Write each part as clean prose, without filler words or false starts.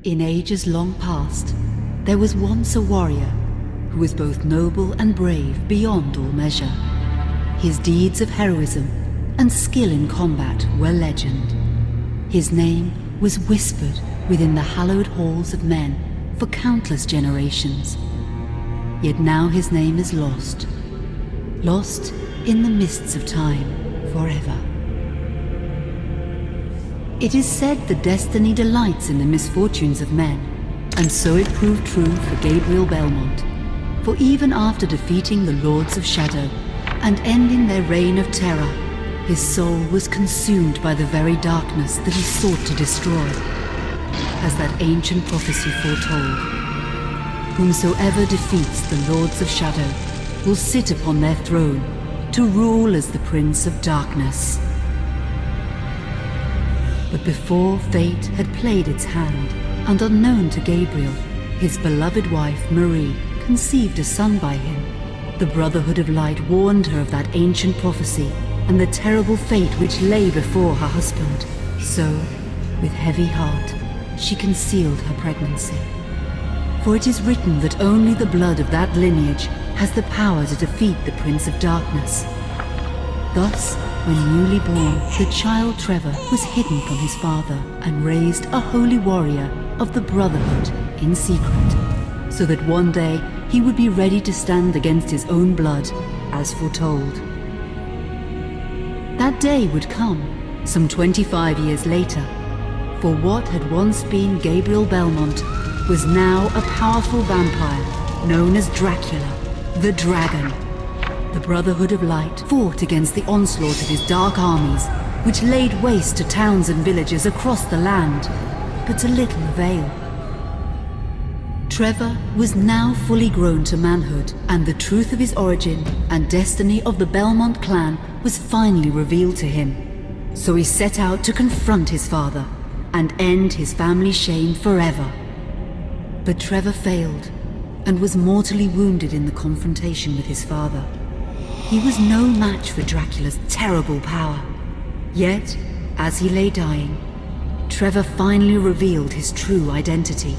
In ages long past, there was once a warrior who was both noble and brave beyond all measure. His deeds of heroism and skill in combat were legend. His name was whispered within the hallowed halls of men for countless generations. Yet now his name is lost, lost in the mists of time forever. It is said that destiny delights in the misfortunes of men, and so it proved true for Gabriel Belmont. For even after defeating the Lords of Shadow and ending their reign of terror, his soul was consumed by the very darkness that he sought to destroy. As that ancient prophecy foretold, whomsoever defeats the Lords of Shadow will sit upon their throne to rule as the Prince of Darkness. But before fate had played its hand, and unknown to Gabriel, his beloved wife Marie conceived a son by him. The Brotherhood of Light warned her of that ancient prophecy and the terrible fate which lay before her husband. So, with heavy heart, she concealed her pregnancy. For it is written that only the blood of that lineage has the power to defeat the Prince of Darkness. Thus, when newly born, the child Trevor was hidden from his father and raised a holy warrior of the Brotherhood in secret, so that one day he would be ready to stand against his own blood, as foretold. That day would come, some 25 years later, for what had once been Gabriel Belmont was now a powerful vampire known as Dracula, the Dragon. The Brotherhood of Light fought against the onslaught of his dark armies, which laid waste to towns and villages across the land, but to little avail. Trevor was now fully grown to manhood, and the truth of his origin and destiny of the Belmont clan was finally revealed to him. So he set out to confront his father and end his family's shame forever. But Trevor failed and was mortally wounded in the confrontation with his father. He was no match for Dracula's terrible power. Yet, as he lay dying, Trevor finally revealed his true identity.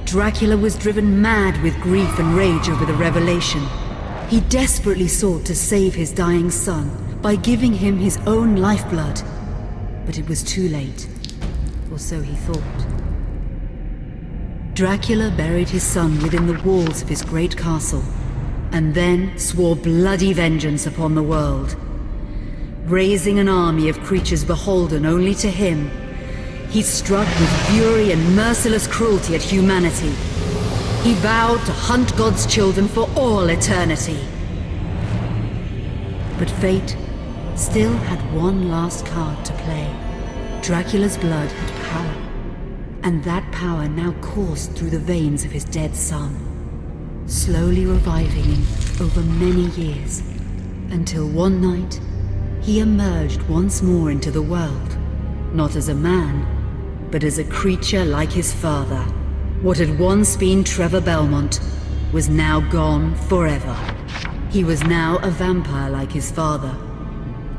Dracula was driven mad with grief and rage over the revelation. He desperately sought to save his dying son by giving him his own lifeblood. But it was too late, or so he thought. Dracula buried his son within the walls of his great castle, and then swore bloody vengeance upon the world. Raising an army of creatures beholden only to him, he struck with fury and merciless cruelty at humanity. He vowed to hunt God's children for all eternity. But fate still had one last card to play. Dracula's blood had power, and that power now coursed through the veins of his dead son, slowly reviving him over many years, until one night he emerged once more into the world, not as a man, but as a creature like his father. What had once been Trevor Belmont was now gone forever. He was now a vampire like his father.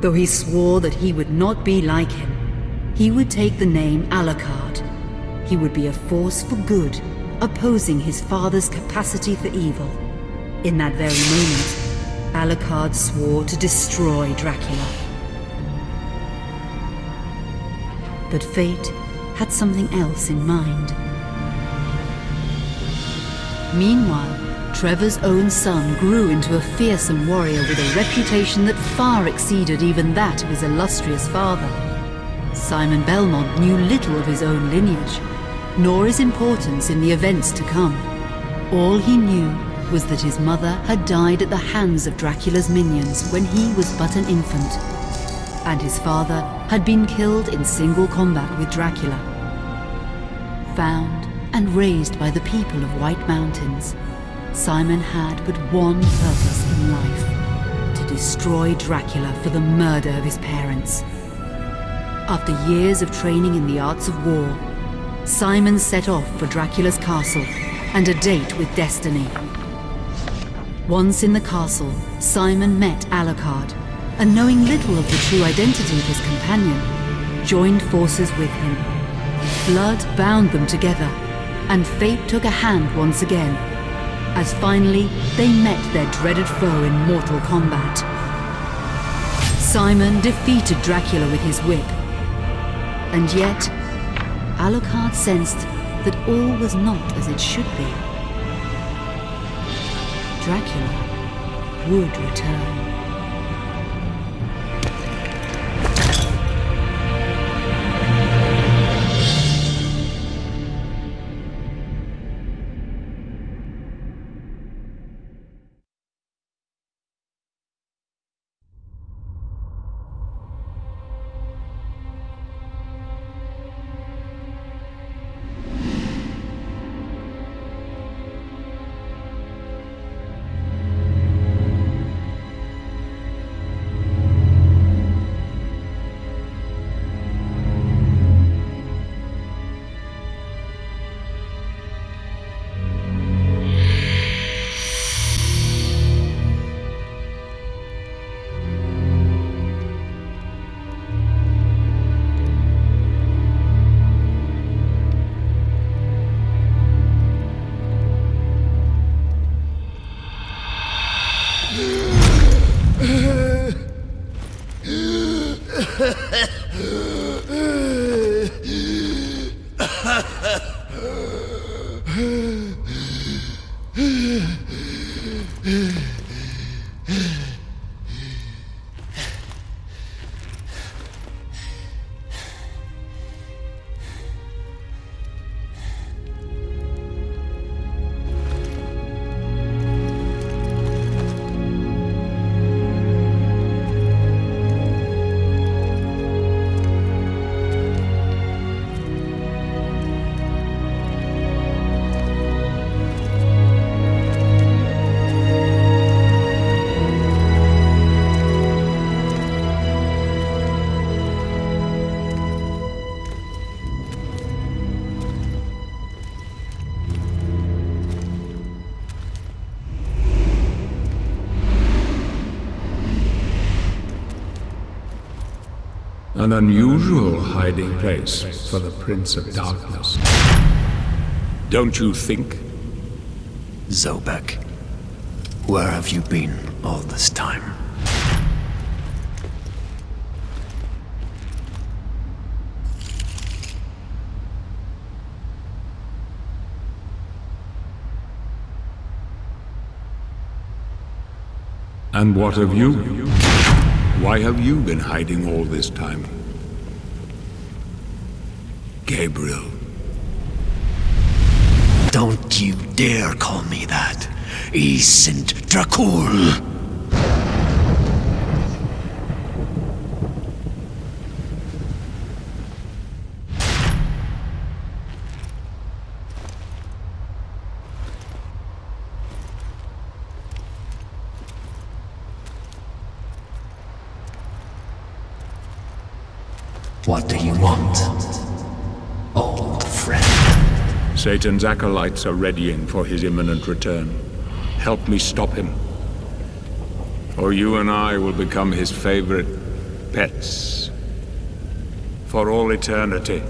Though he swore that he would not be like him, he would take the name Alucard. He would be a force for good, opposing his father's capacity for evil. In that very moment, Alucard swore to destroy Dracula. But fate had something else in mind. Meanwhile, Trevor's own son grew into a fearsome warrior with a reputation that far exceeded even that of his illustrious father. Simon Belmont knew little of his own lineage, nor his importance in the events to come. All he knew was that his mother had died at the hands of Dracula's minions when he was but an infant, and his father had been killed in single combat with Dracula. Found and raised by the people of White Mountains, Simon had but one purpose in life: to destroy Dracula for the murder of his parents. After years of training in the arts of war, Simon set off for Dracula's castle and a date with destiny. Once in the castle, Simon met Alucard, and knowing little of the true identity of his companion, joined forces with him. Blood bound them together, and fate took a hand once again, as finally they met their dreaded foe in mortal combat. Simon defeated Dracula with his whip, and yet Alucard sensed that all was not as it should be. Dracula would return. An unusual hiding place for the Prince of Darkness. Don't you think? Zobek, where have you been all this time? And what of you? Why have you been hiding all this time? Gabriel. Don't you dare call me that. I sind Dracula. What do you want, old friend? Satan's acolytes are readying for his imminent return. Help me stop him, or you and I will become his favorite pets for all eternity.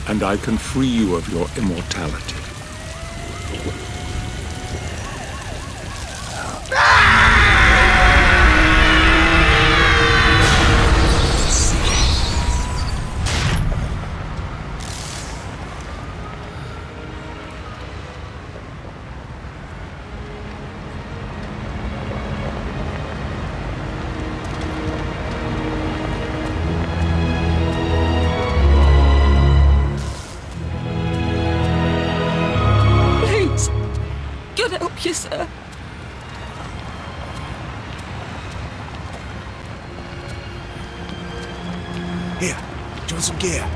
and I can free you of your immortality. Yes, sir. Here, join some gear.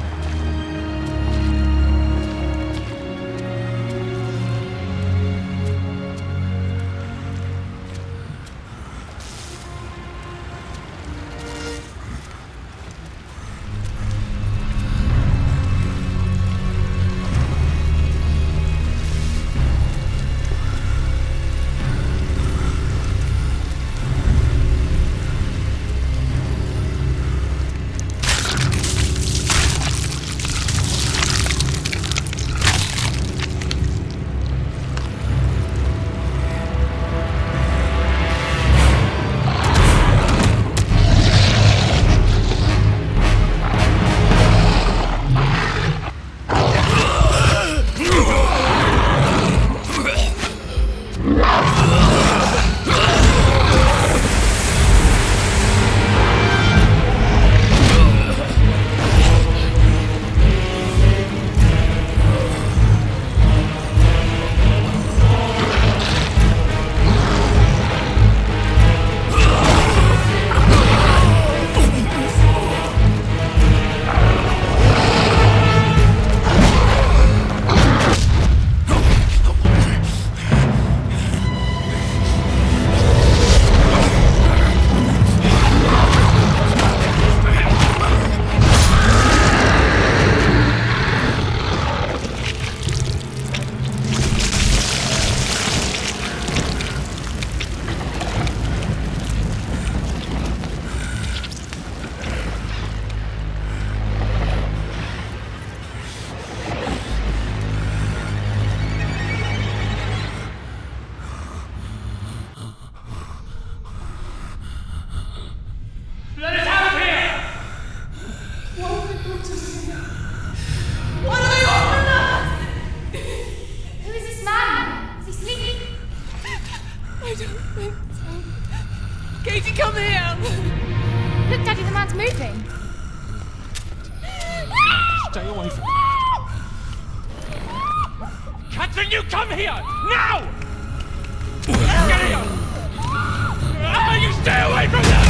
Stay away from me. Catherine, you come here! Now! Get here! You stay away from them!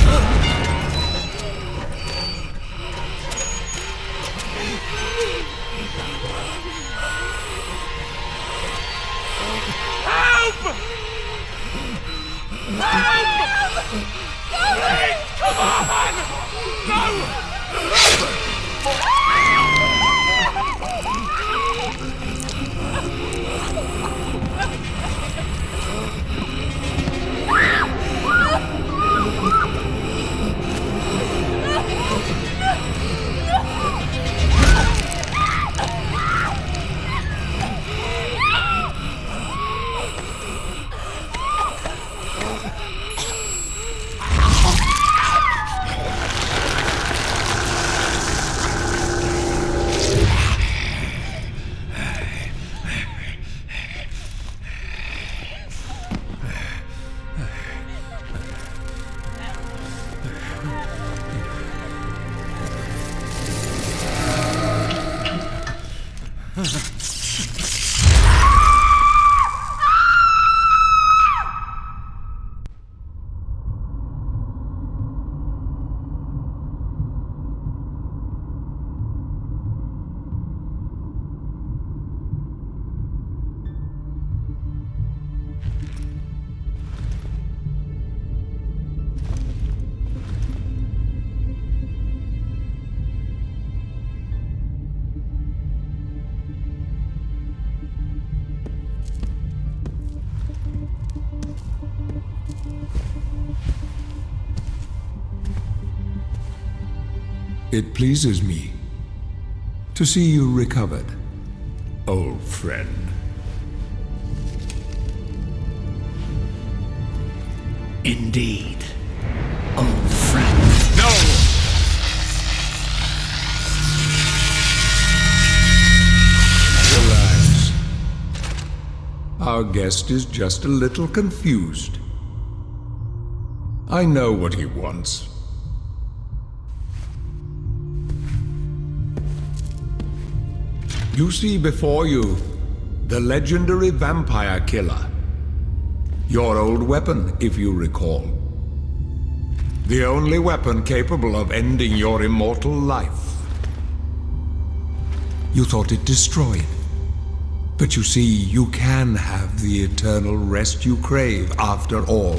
Help! Help! Please, come on! No! It pleases me. to see you recovered, old friend. Indeed, old friend. No! Relax. Our guest is just a little confused. I know what he wants. You see before you the legendary vampire killer. Your old weapon, if you recall. The only weapon capable of ending your immortal life. You thought it destroyed. But you see, you can have the eternal rest you crave after all.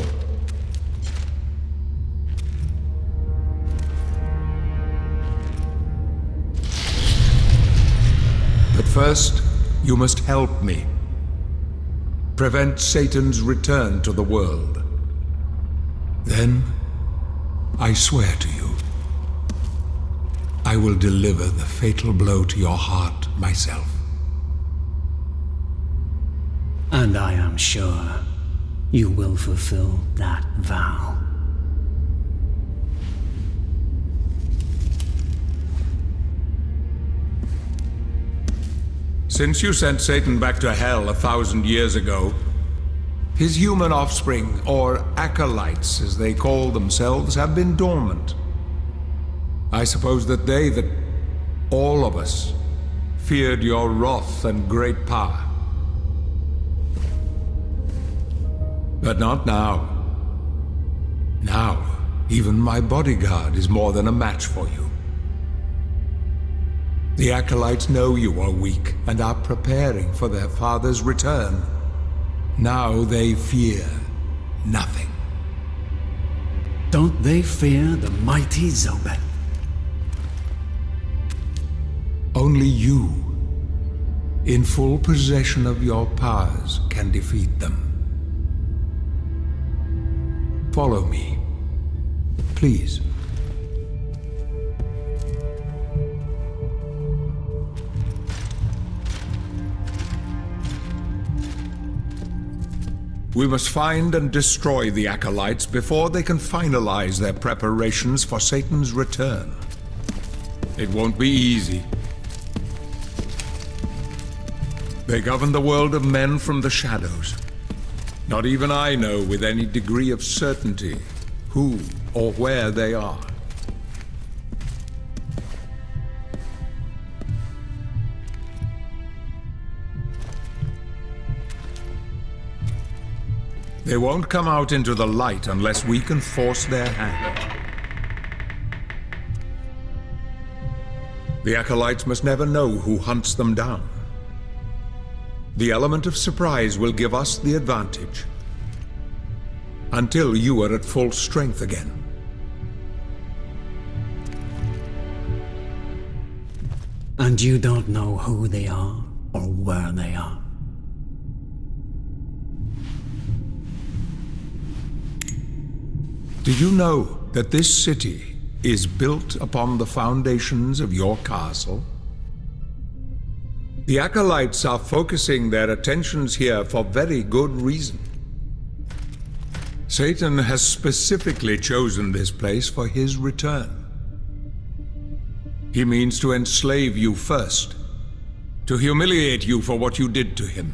But first, you must help me. Prevent Satan's return to the world. Then, I swear to you, I will deliver the fatal blow to your heart myself. And I am sure you will fulfill that vow. Since you sent Satan back to hell 1,000 years ago, his human offspring, or acolytes as they call themselves, have been dormant. I suppose that all of us, feared your wrath and great power. But not now. Now, even my bodyguard is more than a match for you. The acolytes know you are weak and are preparing for their father's return. Now they fear nothing. Don't they fear the mighty Zobek? Only you, in full possession of your powers, can defeat them. Follow me, please. We must find and destroy the acolytes before they can finalize their preparations for Satan's return. It won't be easy. They govern the world of men from the shadows. Not even I know with any degree of certainty who or where they are. They won't come out into the light unless we can force their hand. The acolytes must never know who hunts them down. The element of surprise will give us the advantage. Until you are at full strength again. And you don't know who they are or where they are? Did you know that this city is built upon the foundations of your castle? The acolytes are focusing their attentions here for very good reason. Satan has specifically chosen this place for his return. He means to enslave you first, to humiliate you for what you did to him.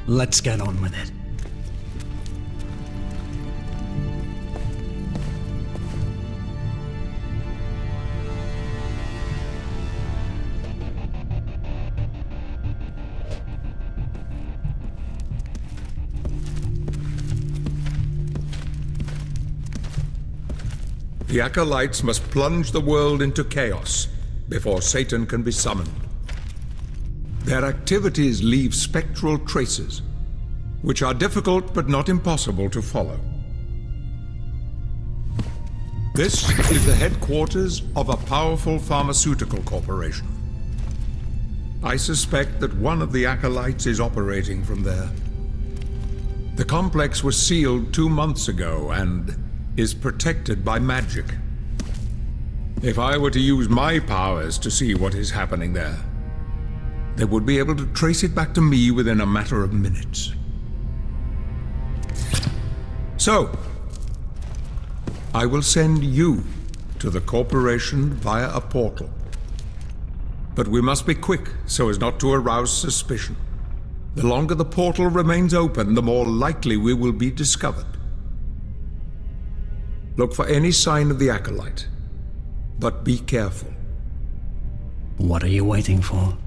Let's get on with it. The acolytes must plunge the world into chaos before Satan can be summoned. Their activities leave spectral traces, which are difficult but not impossible to follow. This is the headquarters of a powerful pharmaceutical corporation. I suspect that one of the acolytes is operating from there. The complex was sealed 2 months ago and is protected by magic. If I were to use my powers to see what is happening there, they would be able to trace it back to me within a matter of minutes. So, I will send you to the corporation via a portal. But we must be quick so as not to arouse suspicion. The longer the portal remains open, the more likely we will be discovered. Look for any sign of the Acolyte, but be careful. What are you waiting for?